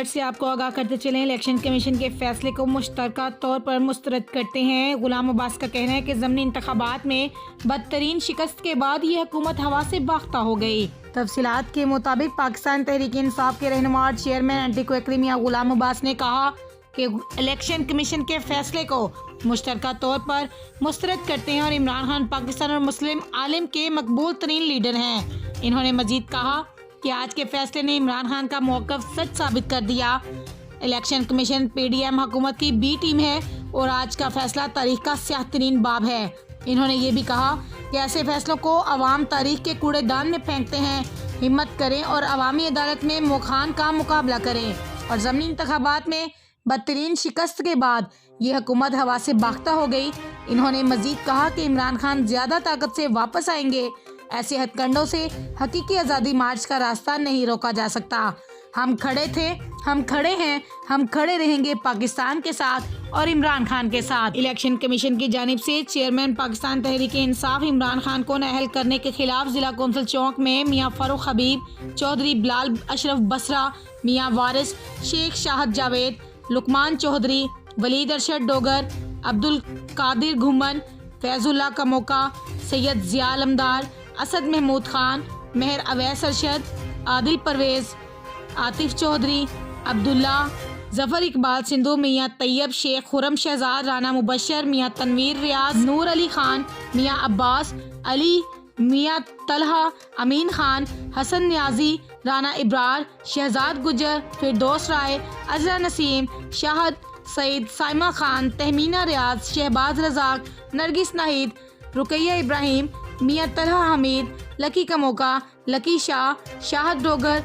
Update سے آپ کو آگاہ کرتے چلیں۔ الیکشن کمیشن کے فیصلے کو مشترکہ طور پر مسترد کرتے ہیں۔ غلام عباس کا کہنا ہے کہ ضمنی انتخابات میں بدترین شکست کے بعد یہ حکومت ہوا سے باختہ ہو گئی۔ تفصیلات کے مطابق پاکستان تحریک انصاف کے رہنما اور چیئرمین اینٹی کوئیکری میاں غلام عباس نے کہا کہ الیکشن کمیشن کے فیصلے کو مشترکہ طور پر مسترد کرتے ہیں اور عمران خان پاکستان اور مسلم عالم کے مقبول ترین لیڈر ہیں۔ انہوں نے مزید کہا کہ آج کے فیصلے نے عمران خان کا موقف سچ ثابت کر دیا۔ Election commission P D M حکومت کی بی ٹیم ہے اور آج کا فیصلہ تاریخ کا سیاہ ترین باب ہے۔ انہوں نے یہ بھی کہا کہ ایسے فیصلوں کو عوام تاریخ کے کوڑے دان میں پھینکتے ہیں۔ ہمت کریں اور عوامی عدالت میں موخان کا مقابلہ کریں۔ اور ضمنی انتخابات میں بدترین شکست کے بعد یہ حکومت ہوا سے باختہ ہو گئی۔ انہوں نے مزید کہا کہ عمران خان زیادہ طاقت سے واپس آئیں گے۔ ایسے ہتھ کنڈوں سے حقیقی آزادی مارچ کا راستہ نہیں روکا جا سکتا۔ ہم کھڑے تھے، ہم کھڑے ہیں، ہم کھڑے رہیں گے پاکستان کے ساتھ اور عمران خان کے ساتھ۔ الیکشن کمیشن کی جانب سے چیئرمین پاکستان تحریک انصاف عمران خان کو نااہل کرنے کے خلاف ضلع کونسل چوک میں میاں فاروق حبیب چودھری، بلال اشرف بسرا، میاں وارث، شیخ شاہد جاوید، لقمان چودھری، ولید ارشد ڈوگر، عبدالقادر گھمن، فیض اللہ کموکا، سید ضیاء علمدار، اسد محمود خان، مہر اویس ارشد، عادل پرویز، عاطف چودھری، عبداللہ، ظفر اقبال سندھو، میاں طیب شیخ، خرم شہزاد، رانا مبشر، میاں تنویر ریاض، نور علی خان، میاں عباس علی، میاں طلحہ، امین خان، حسن نیازی، رانا ابرار، شہزاد گجر، فردوس رائے، عزرا نسیم، شاہد سعید، سائمہ خان، تہمینہ ریاض، شہباز رزاق، نرگس ناہید، رقیہ ابراہیم، میاں طلحہ حمید، لکی کموکا، لکی شاہ، شاہد ڈوگر،